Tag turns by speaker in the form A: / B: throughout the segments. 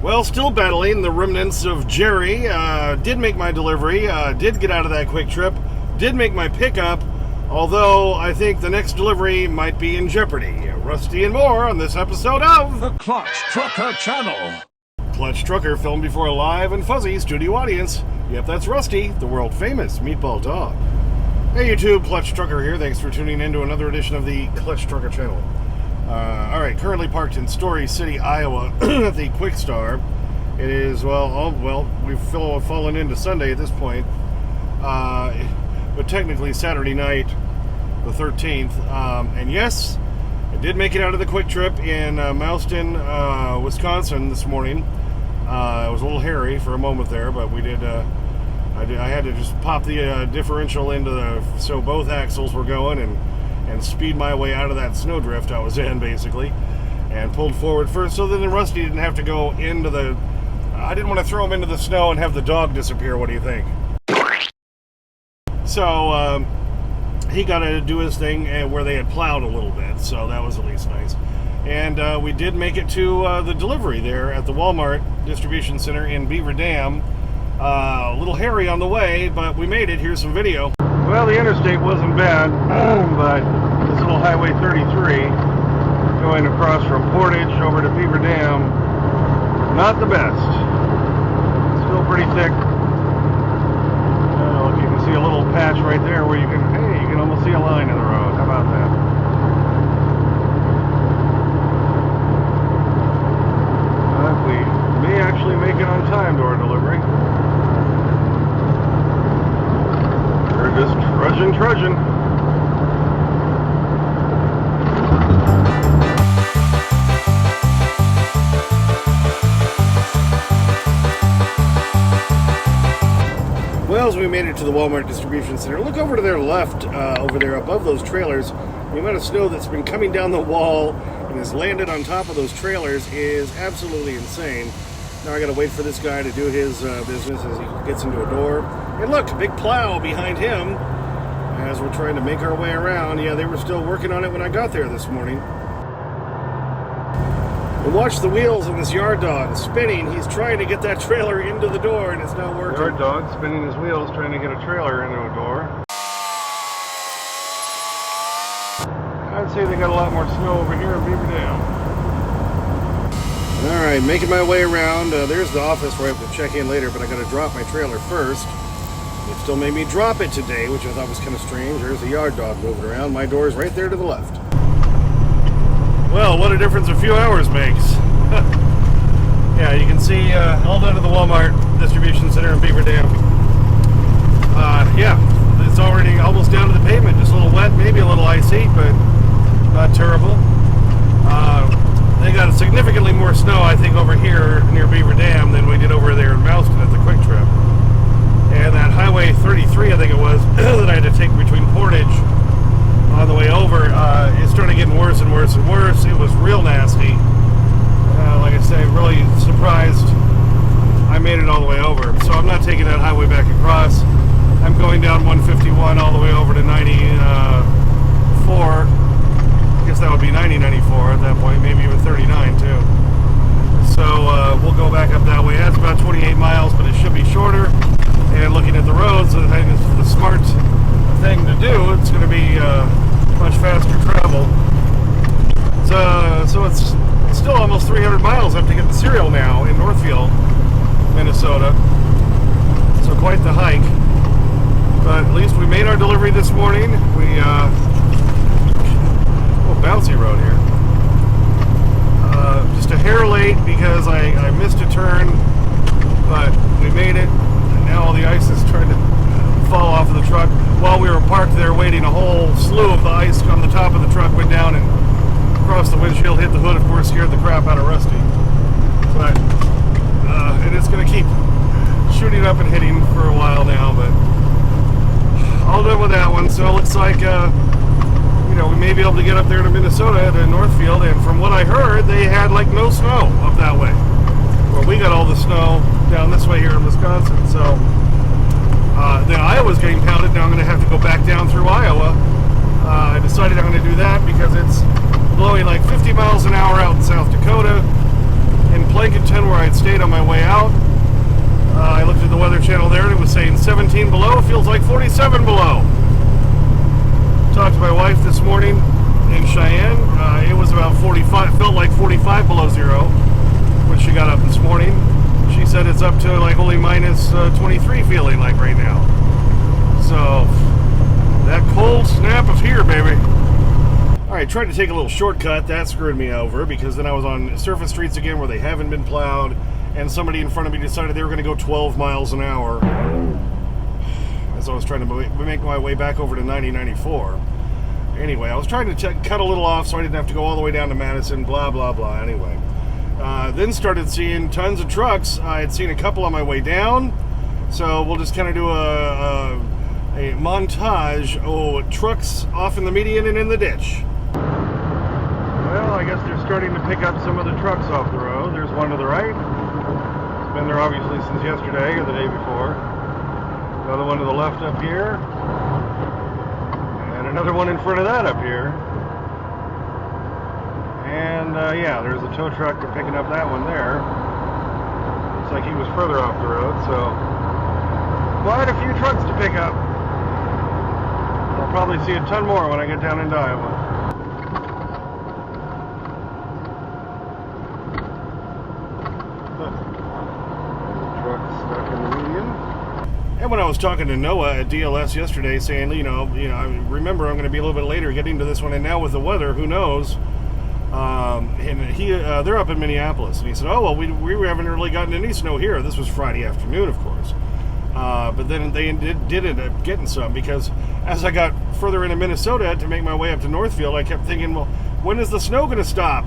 A: Well, still battling the remnants of Gerri. Did make my delivery, did get out of that quick trip, did make my pickup, although I think the next delivery might be in jeopardy. Rusty and more on this episode of
B: the Clutch Trucker Channel.
A: Clutch Trucker, filmed before a live and fuzzy studio audience. Yep, that's Rusty, the world-famous meatball dog. Hey YouTube, Clutch Trucker here. Thanks for tuning in to another edition of the Clutch Trucker Channel. Alright, currently parked in Story City, Iowa at the Quick Star. It is, we've fallen into Sunday at this point. But technically Saturday night, the 13th. And yes, I did make it out of the quick trip in Mouston, Wisconsin this morning. It was a little hairy for a moment there, but we did, I had to just pop the differential into so both axles were going and speed my way out of that snowdrift I was in, basically, and pulled forward first so then Rusty didn't have to go into the... I didn't want to throw him into the snow and have the dog disappear. What do you think? So he got to do his thing where they had plowed a little bit, so that was at least nice. And we did make it to the delivery there at the Walmart distribution center in Beaver Dam. A little hairy on the way, but we made it. Here's some video. Well, the interstate wasn't bad, but this little Highway 33 going across from Portage over to Beaver Dam, not the best. Still pretty thick. Look, you can see a little patch right there where you can almost see a line in the road. How about that? We may actually make it on time to our delivery. We're just trudging. Well, as we made it to the Walmart distribution center, look over to their left, over there above those trailers. The amount of snow that's been coming down the wall and has landed on top of those trailers is absolutely insane. Now I gotta wait for this guy to do his business as he gets into a door. And look, a big plow behind him as we're trying to make our way around. Yeah, they were still working on it when I got there this morning. And watch the wheels on this yard dog spinning. He's trying to get that trailer into the door and it's not working. Yard dog spinning his wheels trying to get a trailer into a door. I'd say they got a lot more snow over here in Beaver Dam. Alright, making my way around. There's the office where I have to check in later, but I gotta drop my trailer first. It still made me drop it today, which I thought was kind of strange. There's the yard dog moving around. My door is right there to the left. Well, what a difference a few hours makes. Yeah, you can see all done at the Walmart distribution center in Beaver Dam. Yeah, it's already almost down to the pavement. Just a little wet, maybe a little icy, but not terrible. They got significantly more snow, I think, over here near Beaver Dam than we did over there in Mouston at the Quick Trip. And that Highway 33, I think it was, that I had to take between Portage on the way over, it started getting worse and worse and worse. It was real nasty. Like I say, really surprised I made it all the way over. So I'm not taking that highway back across. I'm going down 151 all the way over to 94. I guess that would be 90-94 at that point, maybe even 39 too. So we'll go back up that way. That's about 28 miles, but it should be shorter. And looking at the roads, I think it's the smart thing to do. It's going to be much faster travel. So it's still almost 300 miles up to get the cereal now in Northfield, Minnesota. So quite the hike. But at least we made our delivery this morning. We bouncy road here. Just a hair late because I missed a turn, but we made it, and now all the ice is trying to fall off of the truck. While we were parked there waiting, a whole slew of the ice on the top of the truck went down and across the windshield, hit the hood, of course, scared the crap out of Rusty. But and it's going to keep shooting up and hitting for a while now, but all done with that one. So it looks like we may be able to get up there to Minnesota, to Northfield, and from what I heard, they had like no snow up that way. Well, we got all the snow down this way here in Wisconsin, so then Iowa's getting pounded. Now I'm going to have to go back down through Iowa. I decided I'm going to do that because it's blowing like 50 miles an hour out in South Dakota, in Plankinton where I'd stayed on my way out. I looked at the Weather Channel there and it was saying 17 below. It feels like 47 below. Talked to my wife this morning in Cheyenne. It was about 45, felt like 45 below zero when she got up this morning. She said it's up to like only minus 23 feeling like right now. So that cold snap is here, baby. Alright, tried to take a little shortcut. That screwed me over because then I was on surface streets again where they haven't been plowed, and somebody in front of me decided they were going to go 12 miles an hour as I was trying to make my way back over to 90-94. Anyway, I was trying to cut a little off so I didn't have to go all the way down to Madison, blah, blah, blah. Anyway, then started seeing tons of trucks. I had seen a couple on my way down, so we'll just kind of do a montage of trucks off in the median and in the ditch. Well, I guess they're starting to pick up some of the trucks off the road. There's one to the right. It's been there obviously since yesterday or the day before. Another one to the left up here. And another one in front of that up here. And yeah, there's a tow truck picking up that one there. Looks like he was further off the road, so quite a few trucks to pick up. I'll probably see a ton more when I get down into Iowa. And when I was talking to Noah at DLS yesterday, saying, you know, remember I'm going to be a little bit later getting to this one, and now with the weather, who knows? And they're up in Minneapolis, and he said, oh well, we haven't really gotten any snow here. This was Friday afternoon, of course, but then they did end up getting some because as I got further into Minnesota to make my way up to Northfield, I kept thinking, well, when is the snow going to stop?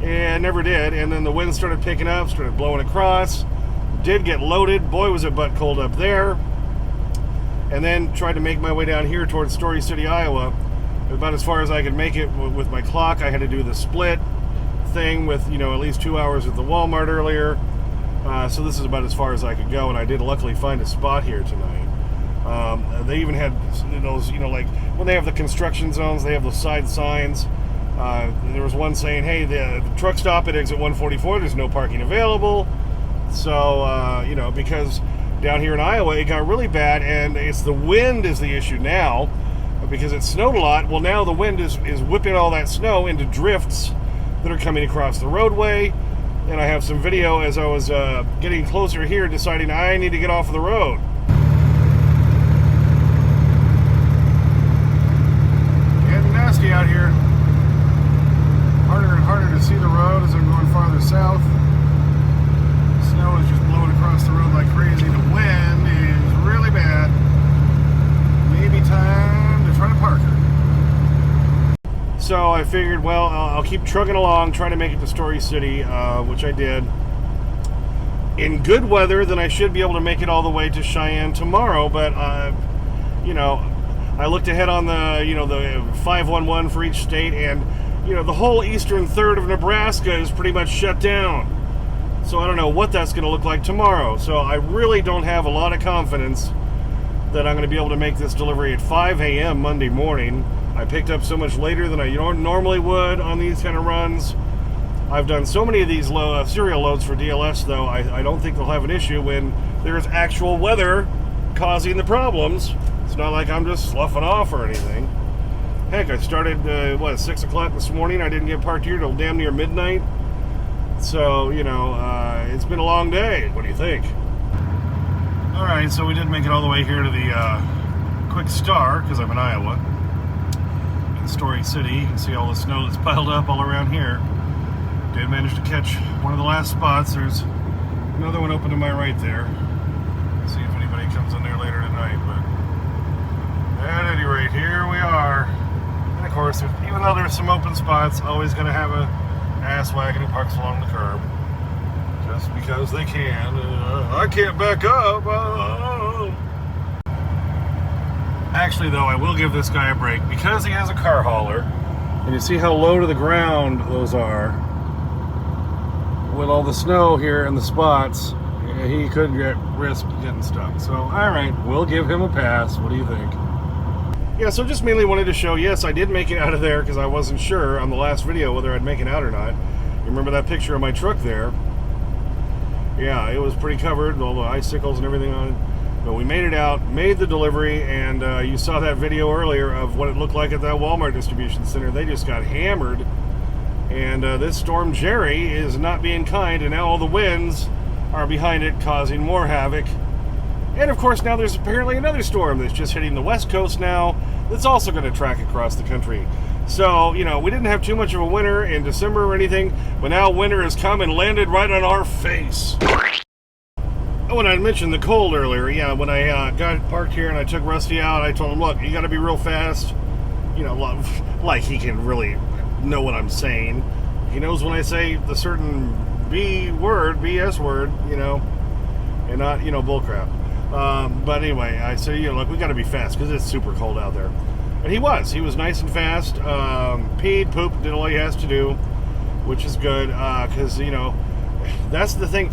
A: And it never did. And then the wind started picking up, started blowing across. Did get loaded. Boy, was it butt cold up there. And then tried to make my way down here towards Story City, Iowa. About as far as I could make it with my clock. I had to do the split thing with, at least 2 hours at the Walmart earlier. So this is about as far as I could go, and I did luckily find a spot here tonight. They even had those, like when they have the construction zones, they have those side signs. There was one saying, hey, the truck stop at exit 144, there's no parking available. So, because down here in Iowa, it got really bad, and it's the wind is the issue now, because it snowed a lot. Well, now the wind is whipping all that snow into drifts that are coming across the roadway, and I have some video as I was getting closer here, deciding I need to get off of the road. Getting nasty out here. Harder and harder to see the road as I'm going farther south. Snow is just blowing across the road like crazy. The wind is really bad. Maybe time to try to park her. So I figured, well, I'll keep trucking along, trying to make it to Story City, which I did. In good weather, then I should be able to make it all the way to Cheyenne tomorrow, but, I looked ahead on the, the 511 for each state, and, the whole eastern third of Nebraska is pretty much shut down. So I don't know what that's going to look like tomorrow. So I really don't have a lot of confidence that I'm going to be able to make this delivery at 5 a.m. Monday morning. I picked up so much later than I normally would on these kind of runs. I've done so many of these serial loads for DLS, though, I don't think they'll have an issue when there's actual weather causing the problems. It's not like I'm just sloughing off or anything. Heck, I started, 6 o'clock this morning. I didn't get parked here till damn near midnight. So, it's been a long day. What do you think? Alright, so we did make it all the way here to the Quick Star, because I'm in Iowa. In Story City, you can see all the snow that's piled up all around here. Did manage to catch one of the last spots. There's another one open to my right there. See if anybody comes in there later tonight. But at any rate, here we are. And of course, even though there's some open spots, always going to have a ass wagon who parks along the curb just because they can. I can't back up. Actually, though, I will give this guy a break because he has a car hauler, and you see how low to the ground those are. With all the snow here in the spots, he could risk getting stuck. So, all right, we'll give him a pass. What do you think? Yeah, so just mainly wanted to show, yes, I did make it out of there because I wasn't sure on the last video whether I'd make it out or not. You remember that picture of my truck there? Yeah, it was pretty covered, all the icicles and everything on it. But we made it out, made the delivery, and you saw that video earlier of what it looked like at that Walmart distribution center. They just got hammered. And this storm Gerri is not being kind, and now all the winds are behind it, causing more havoc. And of course, now there's apparently another storm that's just hitting the west coast now that's also going to track across the country. So, you know, we didn't have too much of a winter in December or anything, but now winter has come and landed right on our face. Oh, and I mentioned the cold earlier. Yeah, when I got parked here and I took Rusty out, I told him, look, you got to be real fast. You know, like he can really know what I'm saying. He knows when I say the certain BS word, you know, and not, you know, bullcrap. But anyway, I said, you know, look, we got to be fast because it's super cold out there. And he was nice and fast. Peed, pooped, did all he has to do, which is good because, you know, that's the thing.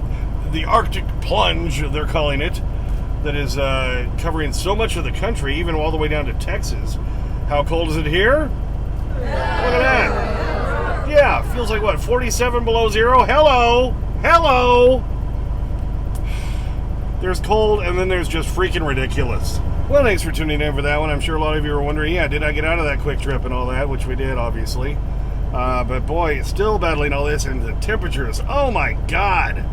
A: The Arctic plunge, they're calling it, that is covering so much of the country, even all the way down to Texas. How cold is it here? Look at that. Yeah, feels like what, 47 below zero? Hello. There's cold, and then there's just freaking ridiculous. Well, thanks for tuning in for that one. I'm sure a lot of you are wondering, yeah, did I get out of that quick trip and all that, which we did, obviously. But boy, it's still battling all this, and the temperatures, oh my God.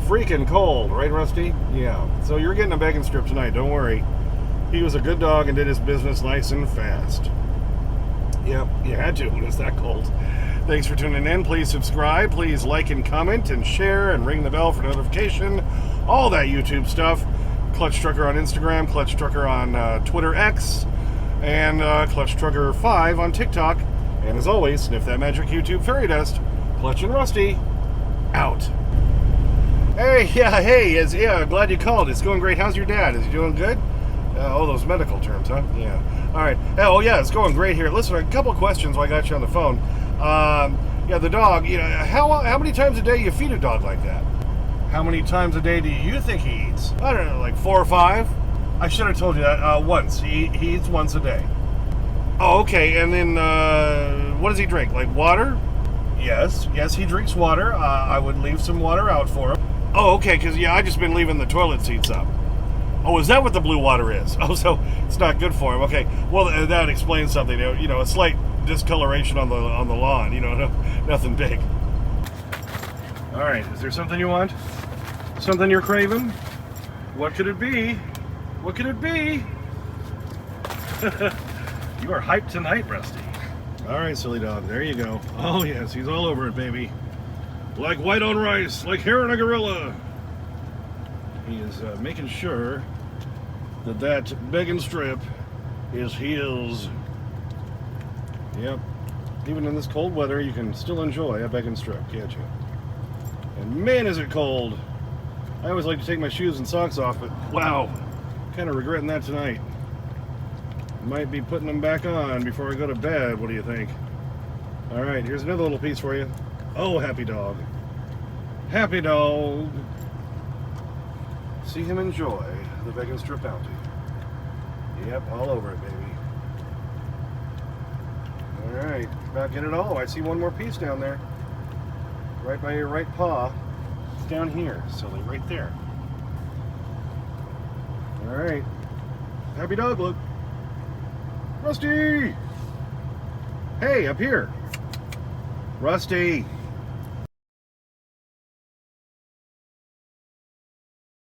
A: Freaking cold, right, Rusty? Yeah. So you're getting a bacon strip tonight, don't worry. He was a good dog and did his business nice and fast. Yep, you had to when it's that cold. Thanks for tuning in. Please subscribe. Please like and comment and share and ring the bell for notification. All that YouTube stuff. Clutch Trucker on Instagram, Clutch Trucker on Twitter X, and Clutch Trucker 5 on TikTok. And as always, sniff that magic YouTube fairy dust. Clutch and Rusty, out. Hey, yeah, glad you called. It's going great. How's your dad? Is he doing good? Oh, those medical terms, huh? Yeah. All right. Oh, yeah, it's going great here. Listen, a couple questions while I got you on the phone. Yeah, the dog, you know, how many times a day you feed a dog like that? How many times a day do you think he eats? I don't know, like 4 or 5? I should have told you that. Once. He eats once a day. Oh, okay. And then, what does he drink? Like water? Yes, he drinks water. I would leave some water out for him. Oh, okay, because, yeah, I've just been leaving the toilet seats up. Oh, is that what the blue water is? Oh, so it's not good for him. Okay, well, that explains something. You know, a slight discoloration on the lawn. You know, nothing big. All right, is there something you want? Something you're craving? What could it be? What could it be? You are hyped tonight, Rusty. All right, silly dog, there you go. Oh, yes, he's all over it, baby. Like white on rice, like hair on a gorilla. He is making sure that bacon strip is his. Yep. Even in this cold weather, you can still enjoy a bacon strip, can't you? And man, is it cold. I always like to take my shoes and socks off, but wow, kind of regretting that tonight. Might be putting them back on before I go to bed. What do you think? All right, here's another little piece for you. Oh, happy dog. Happy dog. See him enjoy the bacon strip bounty. Yep, all over it, baby. All right, about get it all. I see one more piece down there. Right by your right paw. It's down here, silly, right there. All right. Happy dog look. Rusty! Hey, up here. Rusty!